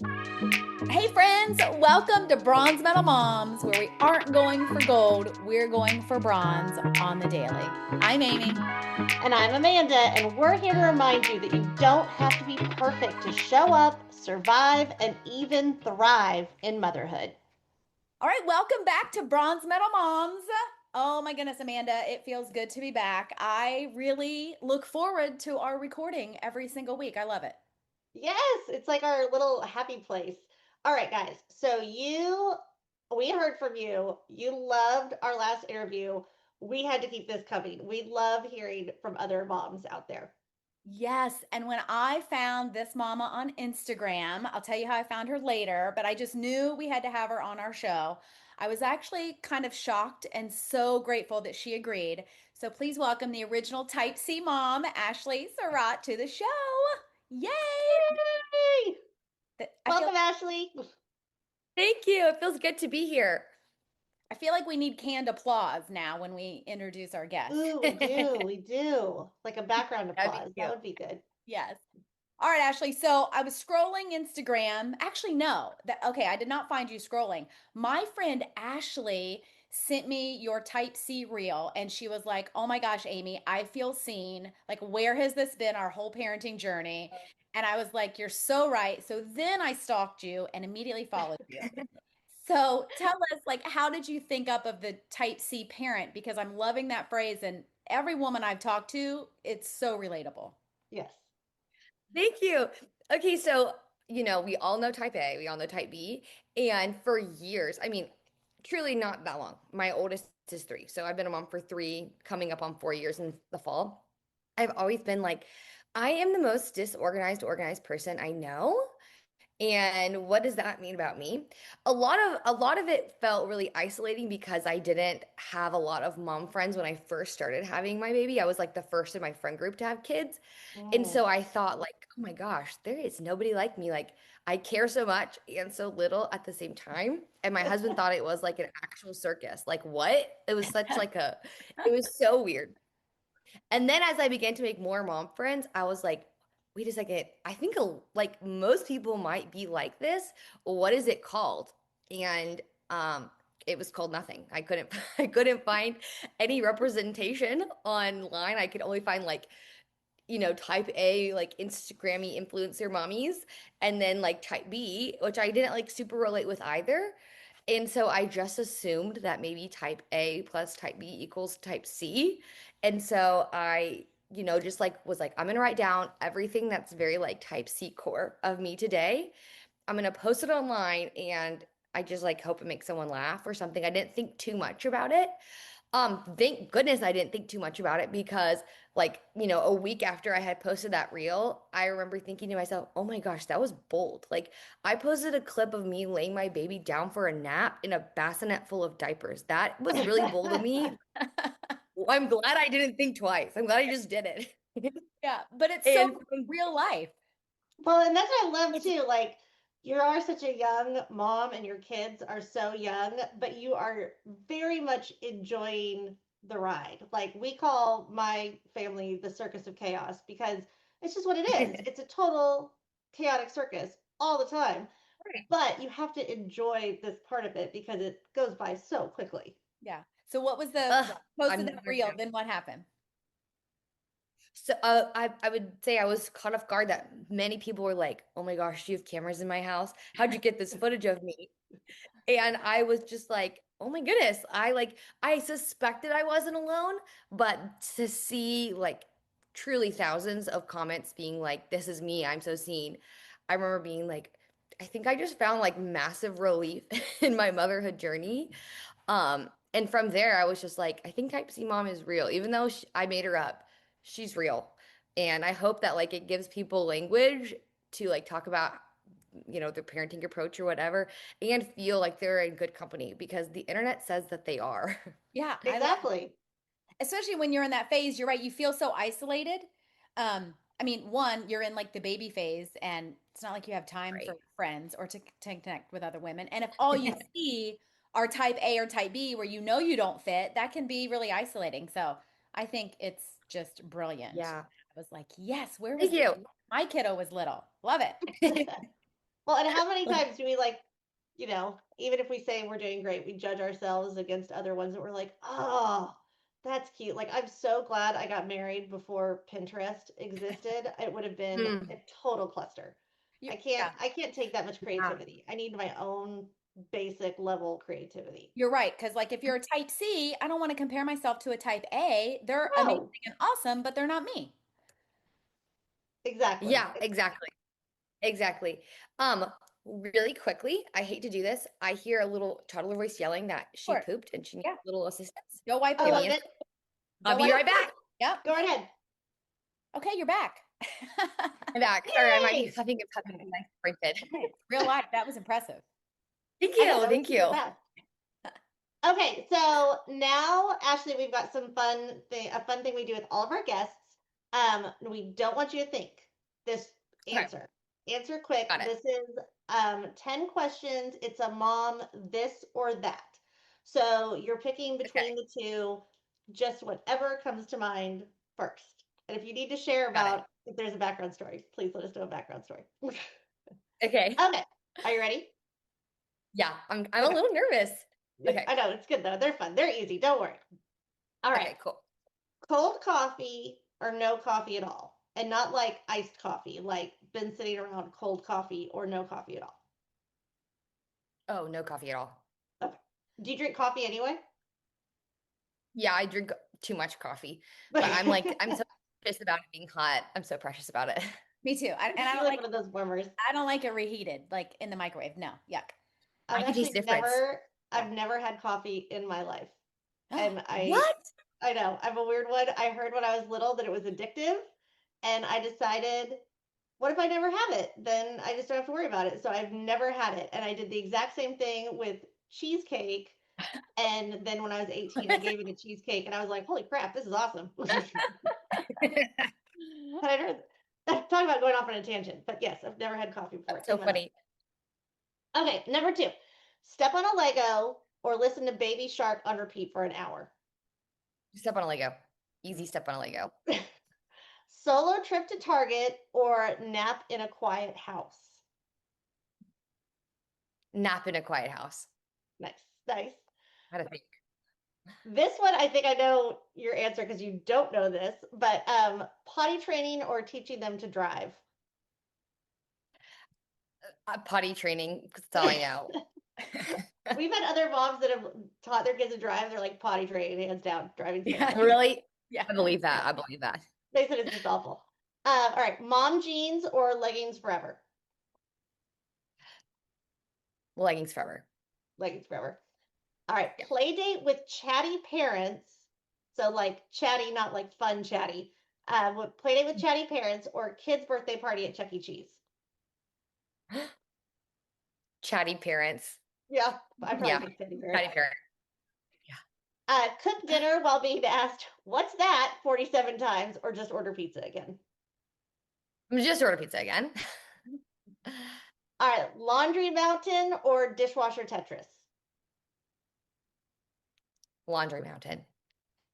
Hey friends, welcome to Bronze Medal Moms, where we aren't going for gold, we're going for bronze on the daily. I'm Amy. And I'm Amanda, and we're here to remind you that you don't have to be perfect to show up, survive, and even thrive in motherhood. All right, welcome back to Bronze Medal Moms. Oh my goodness, Amanda, it feels good to be back. I really look forward to our recording every single week. I love it. Yes, it's like our little happy place. All right, guys. We heard from you. You loved our last interview. We had to keep this coming. We love hearing from other moms out there. Yes, and when I found this mama on Instagram, I'll tell you how I found her later, but I just knew we had to have her on our show. I was actually kind of shocked and so grateful that she agreed. So please welcome the original Type C mom, Ashleigh Surratt, to the show. Yay! Yay! I feel Welcome, Ashley. Thank you. It feels good to be here. I feel like we need canned applause now when we introduce our guest. Ooh, we do. We do. Like a background That'd be applause. That cute. would be good. Yes. All right, Ashley. So I was scrolling Instagram. Actually, no. Okay, I did not find you scrolling. My friend Ashley sent me your Type C reel and she was like, "Oh my gosh, Amy, I feel seen. Like, where has this been our whole parenting journey?" And I was like, "You're so right." So then I stalked you and immediately followed you. So tell us, like, how did you think up of the Type C parent? Because I'm loving that phrase, and every woman I've talked to, it's so relatable. Yes. Thank you. Okay, so we all know type A, we all know type B, and for years, I mean, truly not that long. My oldest is 3, so I've been a mom for 3, coming up on 4 years in the fall. I've always been like, I am the most disorganized, organized person I know. And what does that mean about me? A lot of it felt really isolating because I didn't have a lot of mom friends when I first started having my baby. I was like the first in my friend group to have kids. And Mm. so I thought like, oh my gosh, there is nobody like me. Like I care so much and so little at the same time. And my husband thought it was like an actual circus. Like what? It was so weird. And then as I began to make more mom friends, I was like, wait a second. I think like most people might be like this. What is it called? And it was called nothing. I couldn't I couldn't find any representation online. I could only find like type A, like Instagrammy influencer mommies, and then like type B, which I didn't like super relate with either. And so I just assumed that maybe type A plus type B equals type C. And so I just like was like, I'm gonna write down everything that's very like type C core of me today. I'm gonna post it online and I just like hope it makes someone laugh or something. I didn't think too much about it. Thank goodness I didn't think too much about it because a week after I had posted that reel, I remember thinking to myself, "Oh my gosh, that was bold." Like I posted a clip of me laying my baby down for a nap in a bassinet full of diapers. That was really bold of me. I'm glad I didn't think twice. I'm glad I just did it. Yeah, but it's so And real life. Well, and that's what I love it's too. Like, you are such a young mom and your kids are so young, but you are very much enjoying the ride. Like, we call my family the circus of chaos because it's just what it is. It's a total chaotic circus all the time. But you have to enjoy this part of it because it goes by so quickly. Yeah. So what was the Ugh, posted I'm that never reel? gonna. Then what happened? So I would say I was caught off guard that many people were like, "Oh my gosh, do you have cameras in my house? How'd you get this footage of me?" And I was just like, "Oh my goodness!" I suspected I wasn't alone, but to see like truly thousands of comments being like, "This is me. I'm so seen." I remember being like, I think I just found like massive relief in my motherhood journey. And from there, I was just like, I think Type C mom is real, even though I made her up. She's real, and I hope that like it gives people language to like talk about their parenting approach or whatever, and feel like they're in good company because the internet says that they are. Yeah, I love Exactly. especially when you're in that phase, you're right, you feel so isolated. I mean, one, you're in like the baby phase and it's not like you have time for Right. friends or to connect with other women. And if all you see are type A or type B where you know you don't fit, that can be really isolating. So I think it's just brilliant. Yeah. I was like, yes, where was Thank this? you. My kiddo was little. Love it. Well, and how many times do we like, even if we say we're doing great, we judge ourselves against other ones that we're like, oh, that's cute. Like, I'm so glad I got married before Pinterest existed. It would have been Mm, a total cluster. You, I can't, yeah, I can't take that much yeah. creativity. I need my own basic level creativity. you're right. Because like if you're a type C, I don't want to compare myself to a type A. They're amazing No, and awesome, but they're not me. exactly. Yeah, exactly. Exactly. Um, really quickly, I hate to do this. I hear a little toddler voice yelling that she Sure. pooped and she needs Yeah. a little assistance. Go wipe I Give the me love a, it. I'll go be wipe. Go right for it. back. Yep. Go right ahead. Okay, you're back. I'm back. Sorry, I might be Yay! huffing and puffing because I sprinted. Okay, real life. That was impressive. Thank I know you. that was Thank super you. fast. Okay, so now, Ashley, we've got a fun thing we do with all of our guests. We don't want you to think. This Okay, answer. Answer quick. got it. This is 10 questions. It's a mom, this or that. So you're picking Okay, between the two, just whatever comes to mind first. And if you need to share got it. about if there's a background story, please let us know a background story. Okay. Okay, are you ready? Yeah, I'm a Okay. little nervous. Okay. I know it's good though. They're fun. They're easy. Don't worry. All right. Okay, cool. Cold coffee or no coffee at all. And not like iced coffee, like been sitting around cold coffee or no coffee at all. Oh, no coffee at all. Okay. Do you drink coffee anyway? Yeah, I drink too much coffee, but I'm You're so precious about it being hot. I'm so precious about it. Me too. And I don't like like one of those warmers. I don't like it reheated, like in the microwave. No, yuck. I've I can taste actually the difference. I've never had coffee in my life. And What? I know, I'm a weird one. I heard when I was little that it was addictive, and I decided, what if I never have it? Then I just don't have to worry about it. So I've never had it. And I did the exact same thing with cheesecake. And then when I was 18, I gave it a cheesecake and I was like, holy crap, this is awesome. And I heard, talking about going off on a tangent, but yes, I've never had coffee before That's in so my life. funny. Okay, number two, step on a Lego or listen to Baby Shark on repeat for an hour. Step on a Lego. Easy step on a Lego. Solo trip to Target or nap in a quiet house. Nap in a quiet house. Nice, nice. I had to think. This one, I think I know your answer because you don't know this, but potty training or teaching them to drive. Potty training, that's all I know. We've had other moms that have taught their kids to drive. They're like potty trained, hands down. Driving's Yeah. terrible. Really? Yeah. I believe that. I believe that. They said it's just awful. All right, mom jeans or leggings forever. Leggings forever. Leggings forever. All right, Yeah. play date with chatty parents. So like chatty, not like fun chatty. Play date with chatty parents or kids' birthday party at Chuck E. Cheese. Chatty parents. Yeah, I probably Yeah. picked chatty parents. Chatty parents. Yeah. Cook dinner while being asked, "What's that?" 47 times, or just order pizza again. I'm just order pizza again. All right, laundry mountain or dishwasher Tetris. Laundry mountain.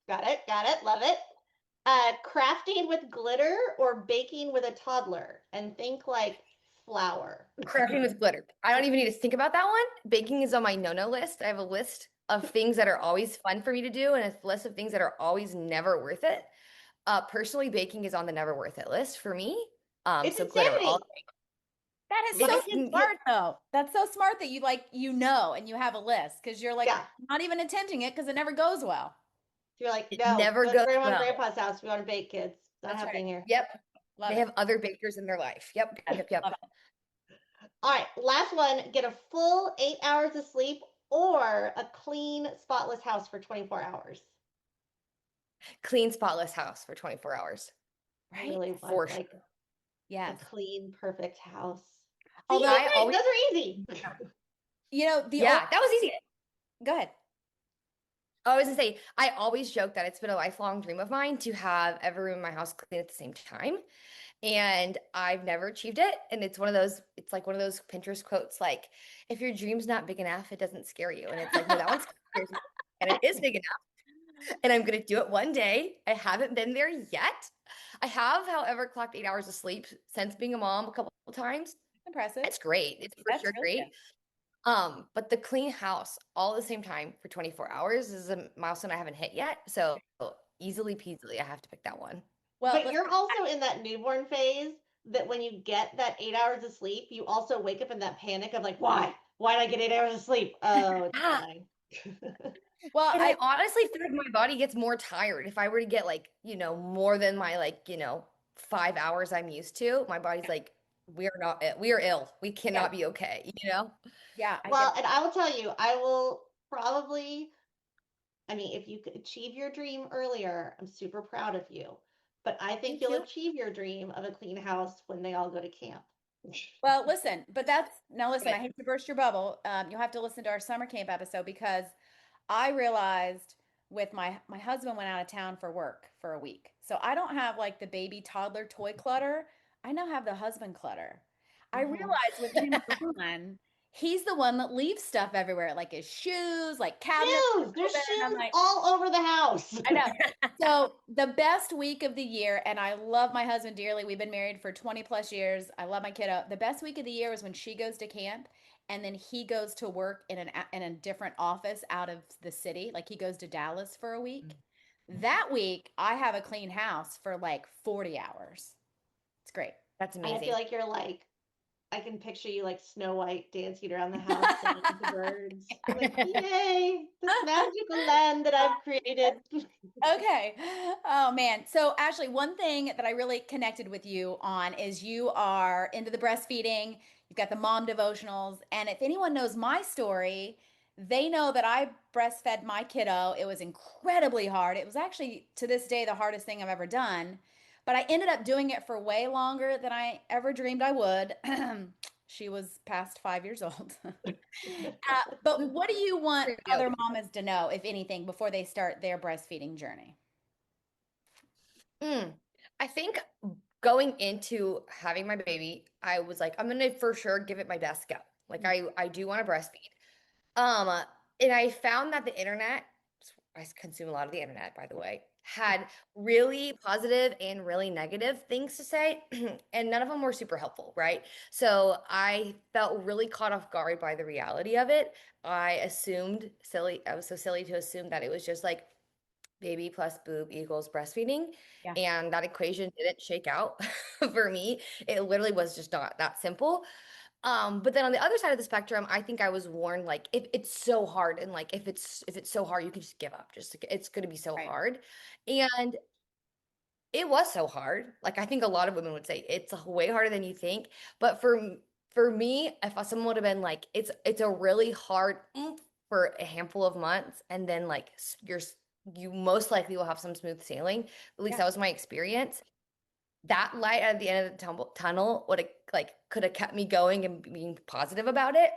Got it, love it. Crafting with glitter or baking with a toddler, and think like flour. Crafting with glitter. I don't even need to think about that one. Baking is on my no-no list. I have a list of things that are always fun for me to do and a list of things that are always never worth it. Personally, baking is on the never worth it list for me. It's So glitter all insanity. That is My so kids, yeah, smart though. That's so smart that you like and you have a list because you're like yeah. not even attempting it because it never goes well. You're like, it no, never go to goes grandma and well. grandpa's house. We want to bake, kids. Not That's right. happening here. Yep. Love They it. have other bakers in their life. Yep. Yes, Yep. Yep. love it. All right, last one. Get a full 8 hours of sleep or a clean, spotless house for 24 hours. Clean, spotless house for 24 hours. I Right? really want For sure. like a Yes. clean, perfect house. See, you Although, did I great. always, Those are easy. the old yeah, that was easy. go ahead. I was gonna say, I always joke that it's been a lifelong dream of mine to have every room in my house clean at the same time. And I've never achieved it. And it's like one of those Pinterest quotes, like, if your dream's not big enough, it doesn't scare you. And it's like, no, that one scares me. And it is big enough. And I'm gonna do it one day. I haven't been there yet. I have, however, clocked 8 hours of sleep since being a mom a couple of times. Impressive. It's great. It's for That's sure really good. great. But the clean house all at the same time for 24 hours is a milestone I haven't hit yet. So easily peasily, I have to pick that one. Well, But listen, you're also in that newborn phase that when you get that 8 hours of sleep, you also wake up in that panic of like, why? Why did I get 8 hours of sleep? Oh, it's Yeah. fine. well, And I I honestly feel like my body gets more tired. If I were to get like, more than my like, 5 hours I'm used to, my body's like, we are ill. We yeah, cannot be okay, you know? yeah, I get Well, and I will tell you, I will probably, I mean, if you could achieve your dream earlier, I'm super proud of you. But I think Thank you'll you. achieve your dream of a clean house when they all go to camp. Well, listen, but that's now listen, I Good. hate to burst your bubble. You'll have to listen to our summer camp episode because I realized with my husband went out of town for work for a week. So I don't have like the baby toddler toy clutter. I now have the husband clutter. I Mhm. realized with him gone, he's the one that leaves stuff everywhere, like his shoes, like cabinets Shoes! There's open. I'm shoes like, all over the house. I know. So the best week of the year, and I love my husband dearly. We've been married for 20 plus years. I love my kiddo. The best week of the year is when she goes to camp and then he goes to work in a different office out of the city. Like he goes to Dallas for a week. That week, I have a clean house for like 40 hours. It's great. That's And I feel amazing. like you're like, I can picture you like Snow White dancing around the house, singing to the birds. Like, yay, this magical land that I've created. Okay. Oh man. So Ashley, one thing that I really connected with you on is you are into the breastfeeding. You've got the mom devotionals. And if anyone knows my story, they know that I breastfed my kiddo. It was incredibly hard. It was actually to this day the hardest thing I've ever done. But I ended up doing it for way longer than I ever dreamed I would. She was past 5 years old. But what do you want For other you. mamas to know, if anything, before they start their breastfeeding journey? Mm. I think going into having my baby, I was like, I'm gonna for sure give it my best go. Like I do want to breastfeed. Um, and I found that the internet, I consume a lot of the internet, by the way, had really positive and really negative things to say, and none of them were super helpful, right? So I felt really caught off guard by the reality of it. I was so silly to assume that it was just like baby plus boob equals breastfeeding. Yeah. And that equation didn't shake out for me. It literally was just not that simple. But then on the other side of the spectrum, I think I was warned like if it's so hard and like if it's so hard, you can just give up. Just like, it's gonna be so Right. hard. And it was so hard. Like I think a lot of women would say it's way harder than you think. But for me, if someone would have been like, it's a really hard for a handful of months, and then like you most likely will have some smooth sailing. At least Yeah. that was my experience. That light at the end of the tunnel would have like could have kept me going and being positive about it.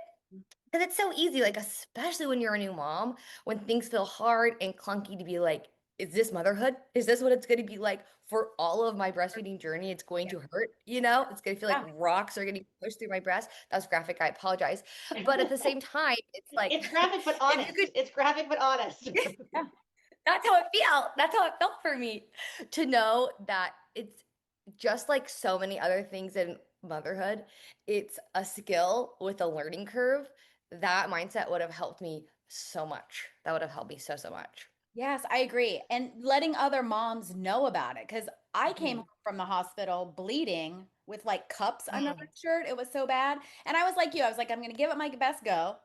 Because it's so easy, like especially when you're a new mom, when things feel hard and clunky to be like, is this motherhood? Is this what it's going to be like for all of my breastfeeding journey? It's going Yeah. to hurt, you know? It's going to feel like Yeah. rocks are going to push through my breast. That was graphic. I apologize. But at the same time, it's like It's graphic but if you honest. could, It's graphic but honest. Yeah. that's how it felt. That's how it felt for me to know that it's just like so many other things in motherhood. It's a skill with a learning curve. That mindset would have helped me so much. That would have helped me so, so much. Yes, I agree. And letting other moms know about it. Because I came home Mhm. from the hospital bleeding with like cups under my Mm, shirt. It was so bad. And I was like you, I was like, I'm going to give it my best go.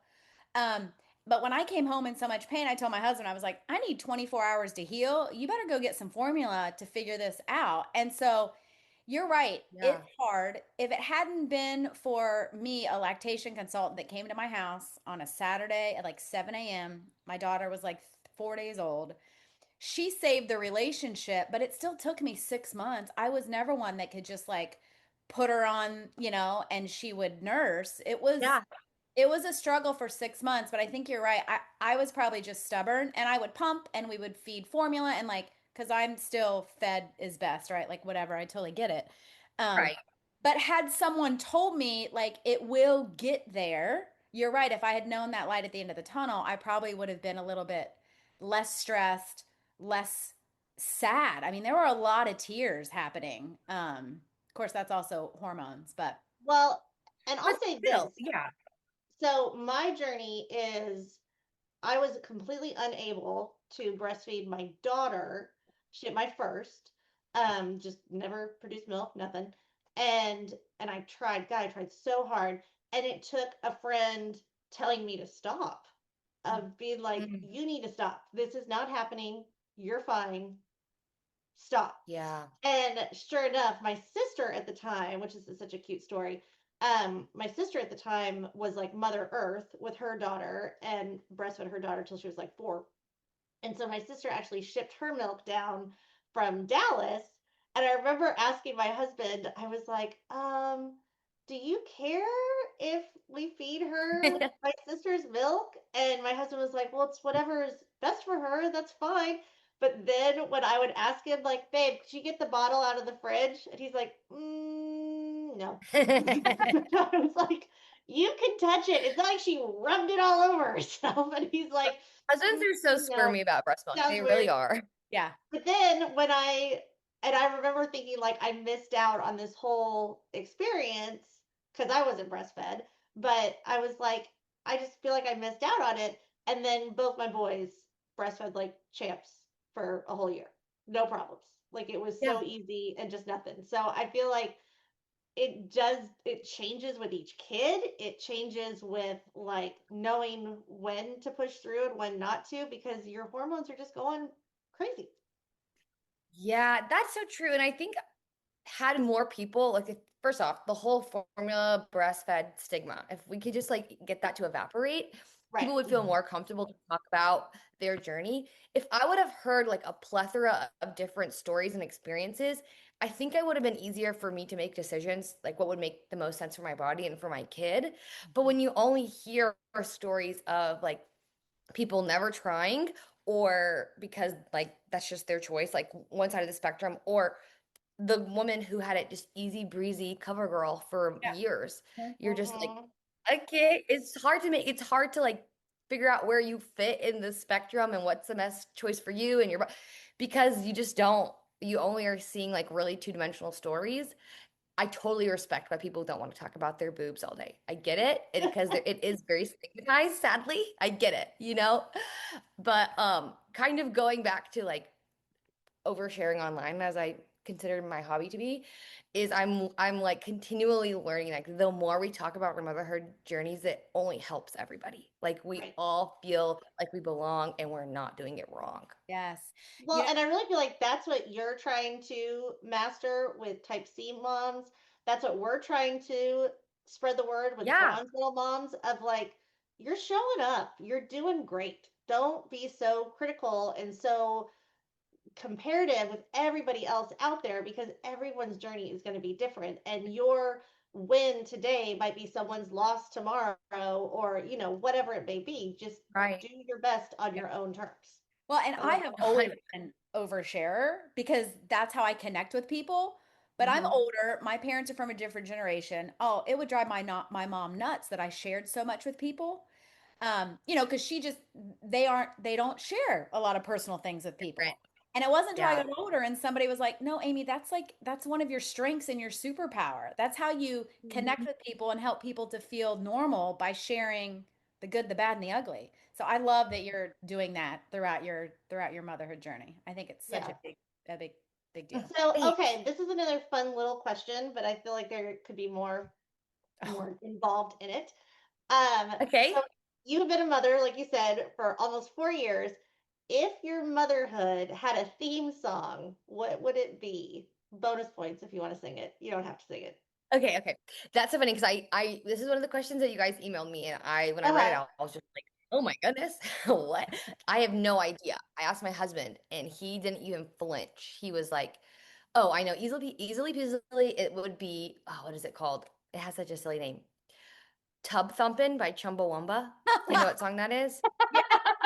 Um, but when I came home in so much pain, I told my husband, I was like, I need 24 hours to heal. You better go get some formula to figure this out. And so you're right. yeah. It's hard. If it hadn't been for me, a lactation consultant that came to my house on a Saturday at like 7 a.m., my daughter was like 4 days old. She saved the relationship, but it still took me 6 months. I was never one that could just like put her on, and she would nurse. Yeah. It was a struggle for 6 months, but I think you're right. I was probably just stubborn and I would pump and we would feed formula and like, because I'm still fed is best, right? Like, whatever, I totally get it. Um, Right. but had someone told me, like, it will get there, you're right. If I had known that light at the end of the tunnel, I probably would have been a little bit less stressed, less sad. I mean, there were a lot of tears happening. Of course, that's also hormones, but Well, And But I'll say this. still, yeah. So my journey is I was completely unable to breastfeed my daughter. She had my first, just never produced milk, nothing. And I tried, God, I tried so hard. And it took a friend telling me to stop, of being like, Mm, you need to stop. This is not happening. You're fine. Stop. yeah. And sure enough, my sister at the time, which is such a cute story, my sister at the time was like Mother Earth with her daughter and breastfed her daughter till she was like 4. And so my sister actually shipped her milk down from Dallas. And I remember asking my husband, I was like, do you care if we feed her my sister's milk? And my husband was like, well, it's whatever is best for her. That's fine. But then when I would ask him, like, babe, could you get the bottle out of the fridge? And he's like, no. I was like, you can touch it. It's not like she rubbed it all over herself. And he's like, Husbands are so no, squirmy about breast milk. sounds They weird. really are. Yeah. But then and I remember thinking like I missed out on this whole experience because I wasn't breastfed, but I was like, I just feel like I missed out on it. And then both my boys breastfed like champs for a whole year. No problems. Like it was Yeah. so easy and just nothing. So I feel like it changes with each kid. It changes with like knowing when to push through and when not to because your hormones are just going crazy. Yeah, that's so true. And I think had more people like first off, the whole formula breastfed stigma, if we could just like get that to evaporate, Right. people would feel more comfortable to talk about their journey. If I would have heard like a plethora of different stories and experiences, I think I would have been easier for me to make decisions like what would make the most sense for my body and for my kid. But when you only hear stories of like people never trying, or because like that's just their choice, like one side of the spectrum, or the woman who had it just easy breezy cover girl for Yeah. years. You're just like, Mm-hmm. okay, it's hard to like figure out where you fit in the spectrum and what's the best choice for you and because you just don't, you only are seeing like really two-dimensional stories. I totally respect why people don't want to talk about their boobs all day. I get it, because it is very stigmatized, sadly. I get it, you know? But kind of going back to like oversharing online, as I consider my hobby to be, is I'm like continually learning, like the more we talk about our motherhood journeys, it only helps everybody. Like we Right. all feel like we belong and we're not doing it wrong. Yes. You Well, know, and I really feel like that's what you're trying to master with type C moms. That's what we're trying to spread the word with Yeah, bronze-little moms of like, you're showing up. You're doing great. Don't be so critical and so comparative with everybody else out there because everyone's journey is going to be different. And your win today might be someone's loss tomorrow or, whatever it may be. Just right. do your best on your own terms. well, and I So, have always 100%. been oversharer because that's how I connect with people. But I'm mhm. older. My parents are from a different generation. Oh, it would drive my mom nuts that I shared so much with people. Because they don't share a lot of personal things with Different. people. And it wasn't until I Yeah, got older and somebody was like, no, Amy, that's one of your strengths and your superpower. That's how you connect Mhm. with people and help people to feel normal by sharing the good, the bad, and the ugly. So I love that you're doing that throughout your motherhood journey. I think it's such Yeah. a big deal. So, thanks. okay, this is another fun little question, but I feel like there could be more Oh, more involved in it. So Okay. you have been a mother, like you said, for almost 4 years. If your motherhood had a theme song, what would it be? Bonus points if you want to sing it. You don't have to sing it. Okay, okay. That's so funny because I this is one of the questions that you guys emailed me, and when I read it Uh-huh. out, I was just like, oh my goodness, what? I have no idea. I asked my husband and he didn't even flinch. He was like, oh, I know, easily peasily, it would be, oh, what is it called? It has such a silly name. Tub Thumpin' by Chumbawamba. Do you know what song that is? yeah,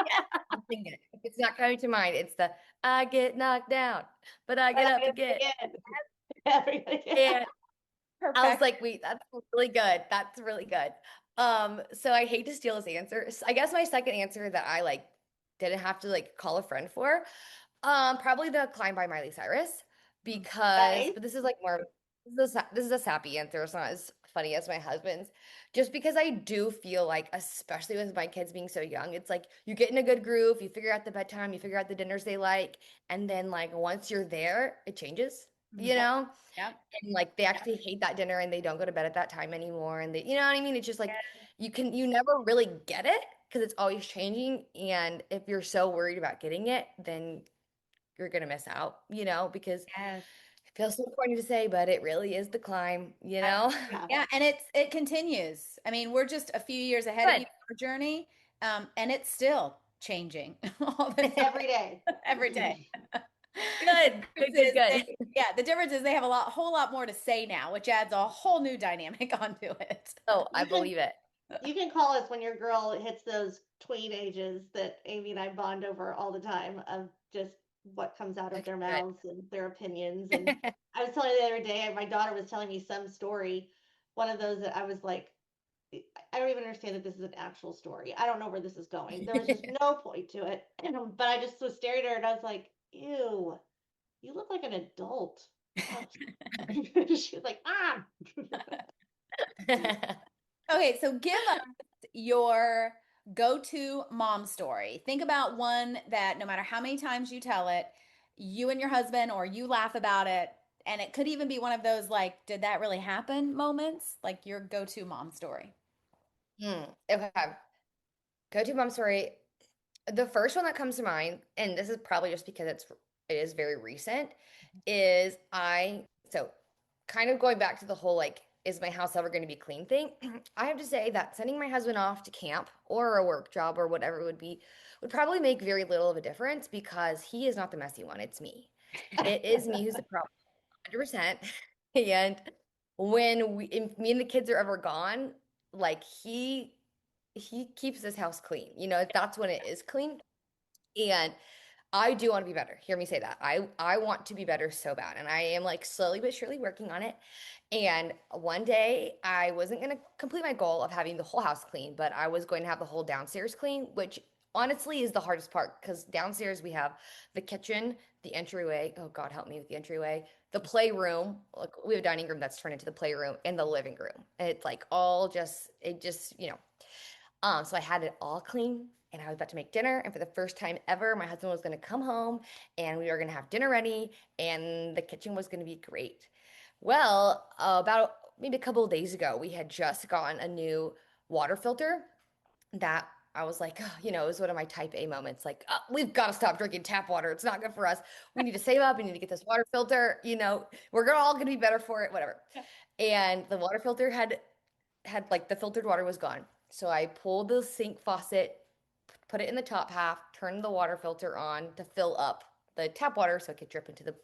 yeah. I'll sing it. If it's not coming to mind, it's the I get knocked down, but I get up again. Again. Everybody. And I was Perfect. like, wait, that's really good. That's really good. So I hate to steal his answer. I guess my second answer that I like didn't have to like call a friend for, probably the Climb by Miley Cyrus, because, Nice. but this is like more, this is a sappy answer. It's not as funny as my husband's, just because I do feel like, especially with my kids being so young, it's like you get in a good groove, you figure out the bedtime, you figure out the dinners they like, and then like once you're there, it changes, you Yep. know? Yep. And like they actually hate that dinner and they don't go to bed at that time anymore. And they, you know what I mean? It's just like you never really get it because it's always changing. And if you're so worried about getting it, then you're gonna miss out, because Yes. it feels so corny to say, but it really is the climb, you Yes. know? Yeah. Yeah, and it continues. I mean, we're just a few years ahead of you Good. on our journey, and it's still changing all the Every time, day. every day. Good. Good, good, good. The difference is they have whole lot more to say now, which adds a whole new dynamic onto it. Oh, I You can believe it. you can call us when your girl hits those tween ages that Amy and I bond over all the time of just what comes out of Okay, their good. mouths and their opinions. And I was telling you the other day, my daughter was telling me some story, one of those that I was like, I don't even understand that this is an actual story. I don't know where this is going. There was just no point to it. But I just was staring at her and I was like, ew, you look like an adult. Oh. She was like, ah. Okay, so give us your go-to mom story. Think about one that no matter how many times you tell it, you and your husband or you laugh about it, and it could even be one of those like, did that really happen moments? Like your go-to mom story. Okay. Go to mom story. The first one that comes to mind, and this is probably just because it is very recent, is so kind of going back to the whole like, is my house ever going to be clean thing? I have to say that sending my husband off to camp or a work job or whatever it would be would probably make very little of a difference because he is not the messy one. It's me. It is me who's the problem, 100%. And when if me and the kids are ever gone, like he keeps this house clean. That's when it is clean. And I do want to be better. Hear me say that. I want to be better so bad. And I am like slowly but surely working on it. And one day I wasn't going to complete my goal of having the whole house clean, but I was going to have the whole downstairs clean, which honestly is the hardest part because downstairs we have the kitchen, the entryway. Oh God, help me with the entryway. The playroom. Like we have a dining room that's turned into the playroom and the living room. And it's like all just it just, so I had it all clean and I was about to make dinner. And for the first time ever, my husband was going to come home and we were going to have dinner ready and the kitchen was going to be great. Well, about maybe a couple of days ago, we had just gotten a new water filter that I was like, oh, it was one of my type A moments. Like, oh, we've got to stop drinking tap water. It's not good for us. We need to save up. We need to get this water filter. We're all going to be better for it, whatever. And the water filter had like the filtered water was gone. So I pulled the sink faucet, put it in the top half, turned the water filter on to fill up the tap water so it could drip into the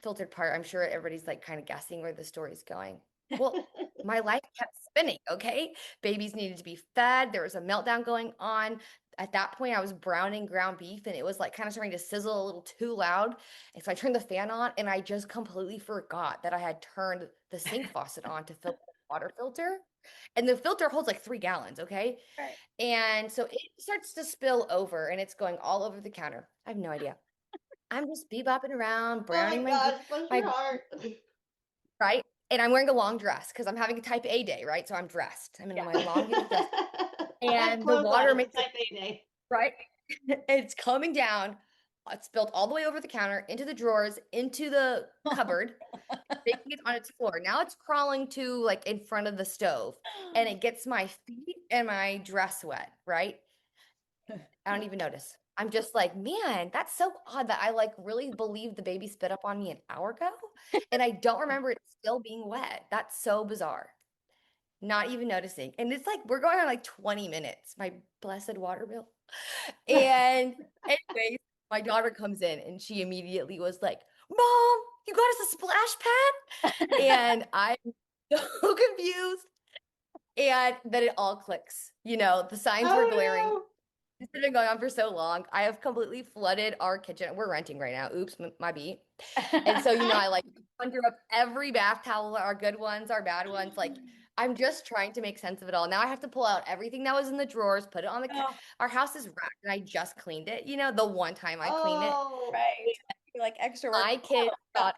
filtered part. I'm sure everybody's like kind of guessing where the story's going. Well, my life kept spinning, okay? Babies needed to be fed. There was a meltdown going on. At that point, I was browning ground beef and it was like kind of starting to sizzle a little too loud. And so I turned the fan on and I just completely forgot that I had turned the sink faucet on to fill the water filter. And the filter holds like 3 gallons, okay? Right. And so it starts to spill over and it's going all over the counter. I have no idea. I'm just bebopping around, Oh my browning gosh, bless my your heart. right? And I'm wearing a long dress because I'm having a type A day, right? So I'm dressed. I'm in my long beautiful dress. I have And the clothes on. water It's a makes it type A day. right. It's coming down. It's spilled all the way over the counter, into the drawers, into the cupboard, making it on its floor. Now it's crawling to like in front of the stove and it gets my feet and my dress wet, right? I don't even notice. I'm just like, man, that's so odd that I like really believe the baby spit up on me an hour ago and I don't remember it still being wet. That's so bizarre. Not even noticing. And it's like we're going on like 20 minutes, my blessed water bill. And anyways, my daughter comes in and she immediately was like, Mom, you got us a splash pad? And I'm so confused. And then it all clicks. The signs were glaring. Oh This has been going on for so long. I have completely flooded our kitchen. We're renting right now. Oops, my beat. And so, I like conjure up every bath towel, our good ones, our bad ones. Like, I'm just trying to make sense of it all. Now I have to pull out everything that was in the drawers, put it on the Oh, our house is wrapped and I just cleaned it, the one time I clean it. oh, right. You're like extra work. My kids got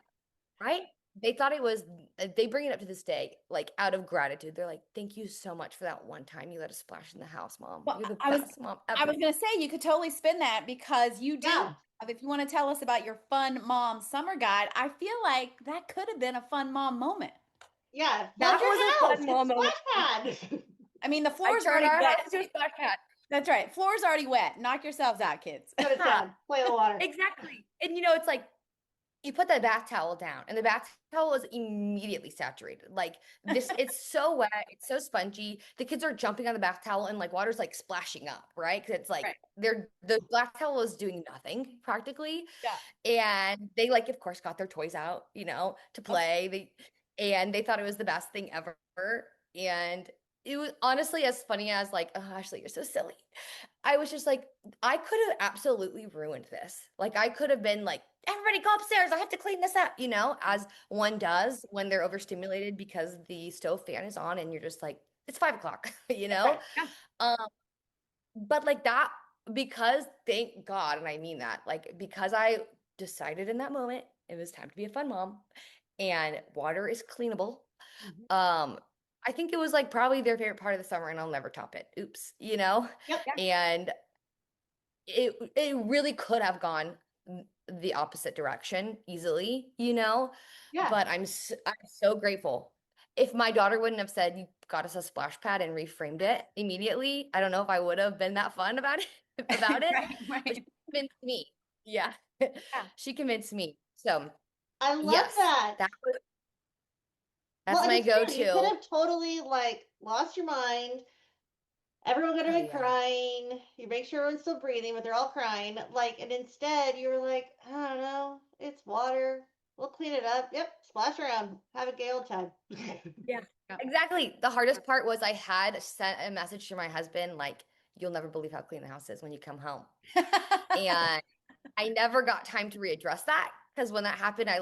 right. they thought it was, they bring it up to this day, like out of gratitude. They're like, thank you so much for that one time you let us splash in the house, Mom. Well, You're the I was best mom I ever. was gonna say you could totally spin that because you do Yeah. have, if you want to tell us about your fun mom summer guide, I feel like that could have been a fun mom moment. Yeah. Flood That was a your house. fun Get mom moment. splash pad. I mean, the I floor's turned already our wet. house into a splash pad. That's right. Floor's already wet. Knock yourselves out, kids. Shut it Yeah, down. Play in the water. exactly. And you know, it's like you put that bath towel down and the bath towel is immediately saturated. Like this, it's so wet, it's so spongy. The kids are jumping on the bath towel and like water's like splashing up, right? Because it's like Right. the bath towel is doing nothing practically. Yeah. And they like, of course, got their toys out, to Of play. They thought it was the best thing ever. And it was honestly as funny as like, oh, Ashley, you're so silly. I was just like, I could have absolutely ruined this. Like, I could have been like, everybody go upstairs. I have to clean this up, as one does when they're overstimulated because the stove fan is on and you're just like, it's 5 o'clock, you know? right. Yeah. Um, but like that, because thank God, and I mean that, like, because I decided in that moment it was time to be a fun mom and water is cleanable. Mhm. Um, I think it was like probably their favorite part of the summer and I'll never top it. Oops, Yep. Yeah. And it really could have gone the opposite direction easily, Yeah. but I'm so grateful. If my daughter wouldn't have said you got us a splash pad and reframed it immediately, I don't know if I would have been that fun about it about it, Right. but she Right. convinced me. Yeah. Yeah. She convinced me. So, I love yes, that. Well, that's and my it's true. You could go-to. have totally like lost your mind. Everyone could Oh have been yeah. crying. You make sure everyone's still breathing, but they're all crying. Like, and instead you were like, I don't know, it's water. We'll clean it up. Yep, splash around. Have a gay old time. Yeah, exactly. The hardest part was I had sent a message to my husband, like, you'll never believe how clean the house is when you come home. And I never got time to readdress that because when that happened, I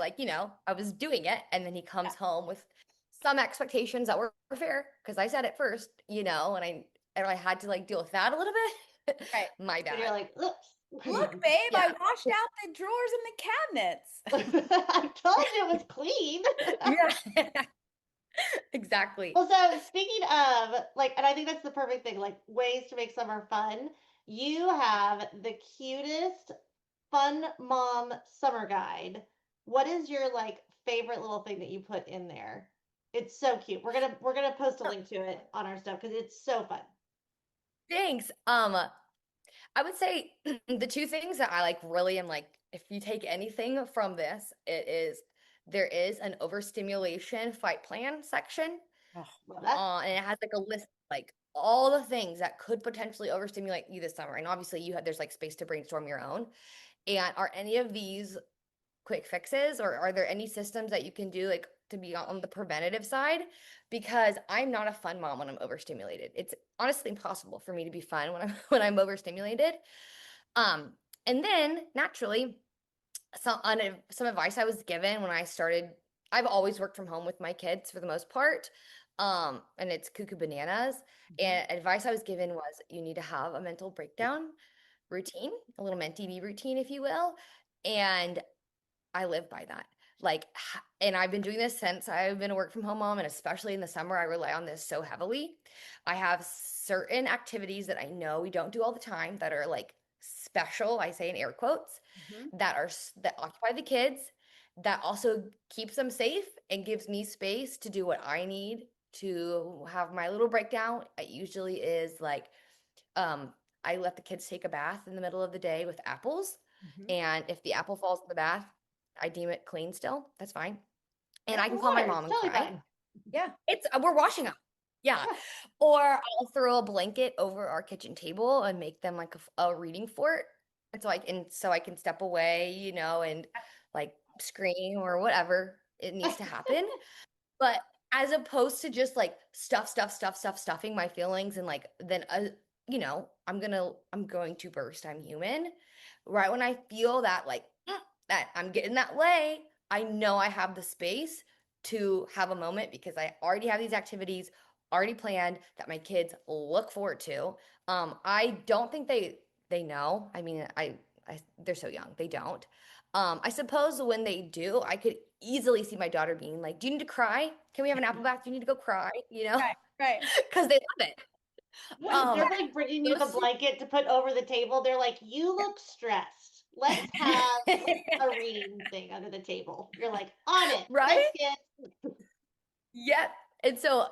was doing it. And then he comes home with some expectations that were fair because I said it first, and I had to like deal with that a little bit. Right. My And you're bad. like, Look, oops. babe, I Yeah. washed out the drawers and the cabinets. I told you it was clean. Yeah. Exactly. Well, so speaking of like, and I think that's the perfect thing, like ways to make summer fun. You have the cutest fun mom summer guide. What is your like favorite little thing that you put in there? It's so cute. We're gonna post a link to it on our stuff because it's so fun. Thanks. I would say the two things that I like really am like, if you take anything from this, there is an overstimulation fight plan section. Oh, Love that. And it has like a list of, like all the things that could potentially overstimulate you this summer. And obviously there's like space to brainstorm your own. And are any of these quick fixes or are there any systems that you can do like to be on the preventative side? Because I'm not a fun mom when I'm overstimulated. It's honestly impossible for me to be fun when I'm when I'm overstimulated. Um, and then naturally, some advice I was given when I started, I've always worked from home with my kids for the most part. And it's cuckoo bananas. Mhm. And advice I was given was you need to have a mental breakdown routine, a little mentee routine, if you will. And I live by that. Like, and I've been doing this since I've been a work from home mom, and especially in the summer, I rely on this so heavily. I have certain activities that I know we don't do all the time that are like special, I say in air quotes, mhm. that occupy the kids, that also keeps them safe and gives me space to do what I need to have my little breakdown. It usually is like um, I let the kids take a bath in the middle of the day with apples. Mhm. And if the apple falls in the bath, I deem it clean still. That's fine. And Yeah. I The can call my water, it's mom and totally cry. fine. Yeah. We're washing up. Yeah. Yeah. Or I'll throw a blanket over our kitchen table and make them like a reading fort. And so I can step away, and like scream or whatever it needs to happen. But as opposed to just like stuffing my feelings and like then I'm going to burst. I'm human. Right when I feel that like that I'm getting that way, I know I have the space to have a moment because I already have these activities already planned that my kids look forward to. I don't think they know. I mean, I they're so young. They don't. I suppose when they do, I could easily see my daughter being like, "Do you need to cry? Can we have an apple bath? Do you need to go cry?" You know, Right, right. because they love it. They're Um, like bringing you the those two, blanket to put over the table. They're like, you look stressed. Let's have a reading thing under the table. You're like, on it. Thanks, right? kid. Yep. And so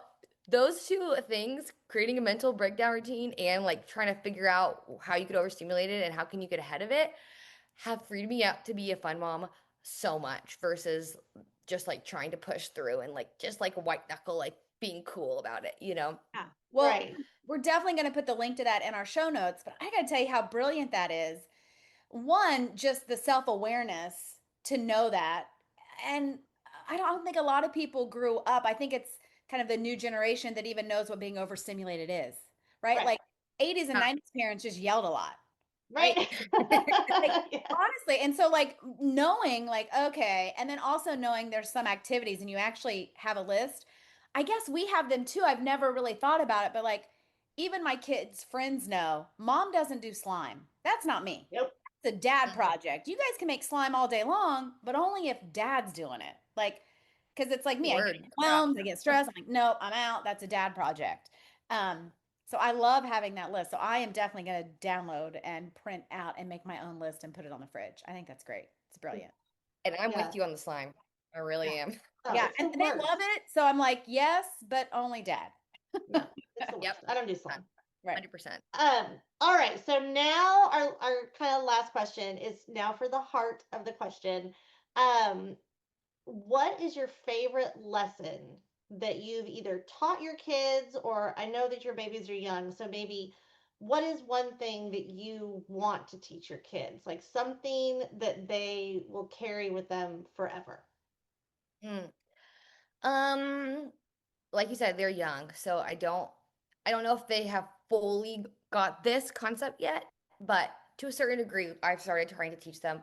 those two things, creating a mental breakdown routine and like trying to figure out how you could overstimulate it and how can you get ahead of it, have freed me up to be a fun mom so much versus just like trying to push through and like just like white knuckle, like being cool about it, you know? Yeah. Well, Right. we're definitely going to put the link to that in our show notes, but I got to tell you how brilliant that is. One, just the self-awareness to know that. And I don't think a lot of people grew up. I think it's kind of the new generation that even knows what being overstimulated is, right? Right. Like 80s and Uh, 90s parents just yelled a lot, right? Right. Like Yeah. honestly, and so like knowing like okay, and then also knowing there's some activities and you actually have a list. I guess we have them too. I've never really thought about it, but like even my kids' friends know mom doesn't do slime. That's not me. Nope. It's a dad project. You guys can make slime all day long, but only if dad's doing it. Like, because it's like me, I get word. Yeah. overwhelmed, I get stressed. I'm like, nope, I'm out. That's a dad project. Um, so I love having that list. So I am definitely going to download and print out and make my own list and put it on the fridge. I think that's great. It's brilliant. And I'm Yeah. with you on the slime. I Yeah. really am. Oh, Yeah. it's And the they love worst. it. So I'm like, yes, but only dad. No, it's the Yep. worst. I don't do slime. Right. 100%. All right. So now our kind of last question is now for the heart of the question. Um, what is your favorite lesson that you've either taught your kids, or I know that your babies are young, so maybe what is one thing that you want to teach your kids? Like something that they will carry with them forever. Mm. Um, like you said, they're young, so I don't know if they have fully got this concept yet, but to a certain degree, I've started trying to teach them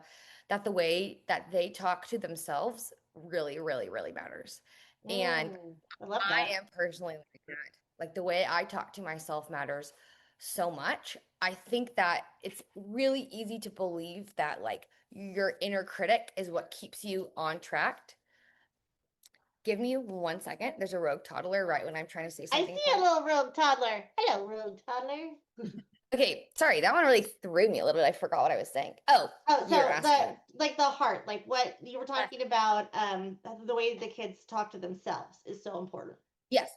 that the way that they talk to themselves really, really, really matters. And I love I that. am personally like that. Like the way I talk to myself matters so much. I think that it's really easy to believe that like your inner critic is what keeps you on track. Give me 1 second. There's a rogue toddler right when I'm trying to say I something see a important. little rogue toddler. Hello, rogue toddler. Okay, sorry, that one really threw me a little bit. I forgot what I was saying. Oh, Oh, you were so asking. the heart, like what you were Yes. talking about, the way the kids talk to themselves is so important. Yes.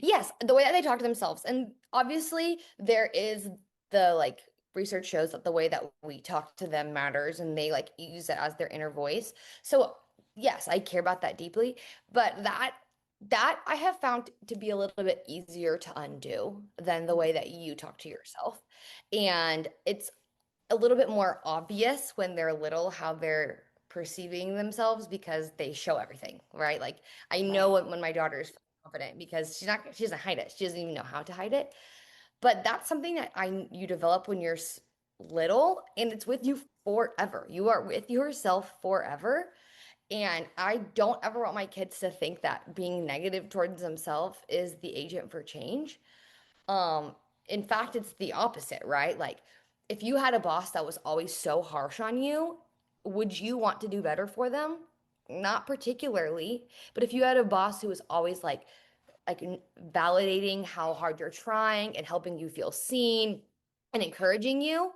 Yes, the way that they talk to themselves. And obviously, there is the like research shows that the way that we talk to them matters and they like use it as their inner voice. So, yes, I care about that deeply, but that I have found to be a little bit easier to undo than the way that you talk to yourself. And it's a little bit more obvious when they're little how they're perceiving themselves because they show everything, right? Like I know Right. when my daughter is confident because she doesn't hide it. She doesn't even know how to hide it. But that's something that I you develop when you're little and it's with you forever. You are with yourself forever. And I don't ever want my kids to think that being negative towards themselves is the agent for change. Um, in fact, it's the opposite, right? Like, if you had a boss that was always so harsh on you, would you want to do better for them? Not particularly. But if you had a boss who was always validating how hard you're trying and helping you feel seen and encouraging you,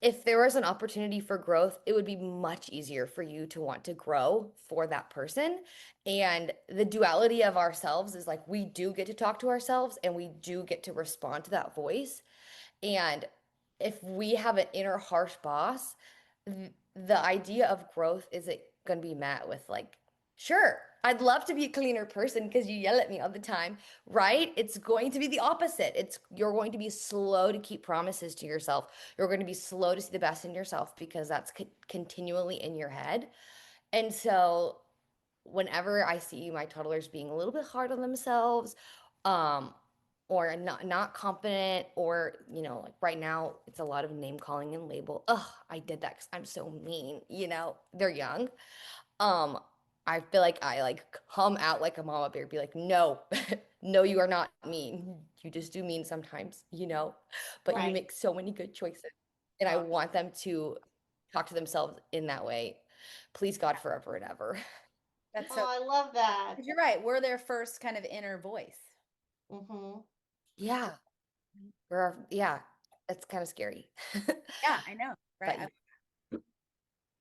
if there was an opportunity for growth, it would be much easier for you to want to grow for that person. And the duality of ourselves is like we do get to talk to ourselves and we do get to respond to that voice. And if we have an inner harsh boss, the idea of growth isn't going to be met with like, sure, I'd love to be a cleaner person because you yell at me all the time, right? It's going to be the opposite. It's you're going to be slow to keep promises to yourself. You're going to be slow to see the best in yourself because that's continually in your head. And so whenever I see my toddlers being a little bit hard on themselves, um, or not confident, or like right now it's a lot of name calling and label. Oh, I did that because I'm so mean. They're young. Um, I feel like I like come out like a mama bear, be like, no, no, you are not mean. You just do mean sometimes, but you Right. make so many good choices, and I Oh, want them to. talk to themselves in that way. Please God forever and ever. That's Oh, so, I love that. 'cause you're right. We're their first kind of inner voice. Hmm. Yeah. Yeah, that's kind of scary. Yeah, I know. But Right.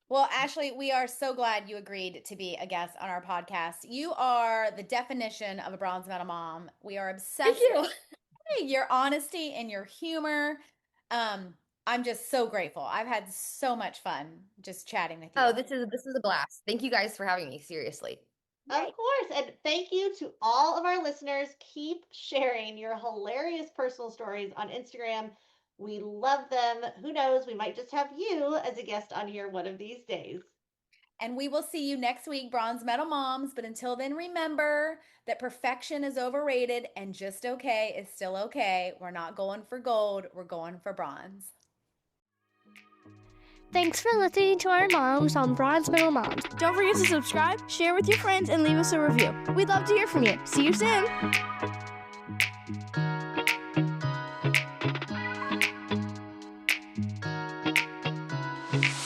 Well, Ashleigh, we are so glad you agreed to be a guest on our podcast. You are the definition of a bronze medal mom. We are thank obsessed you. with your honesty and your humor. Um, I'm just so grateful. I've had so much fun just chatting with Oh, you. this is a blast. Thank you guys for having me. Seriously. Of Yay. course. And thank you to all of our listeners. Keep sharing your hilarious personal stories on Instagram. We love them. Who knows? We might just have you as a guest on here one of these days. And we will see you next week, bronze medal moms. But until then, remember that perfection is overrated and just okay is still okay. We're not going for gold, we're going for bronze. Thanks for listening to our moms on Bronze Medal Moms. Don't forget to subscribe, share with your friends, and leave us a review. We'd love to hear from you. See you soon.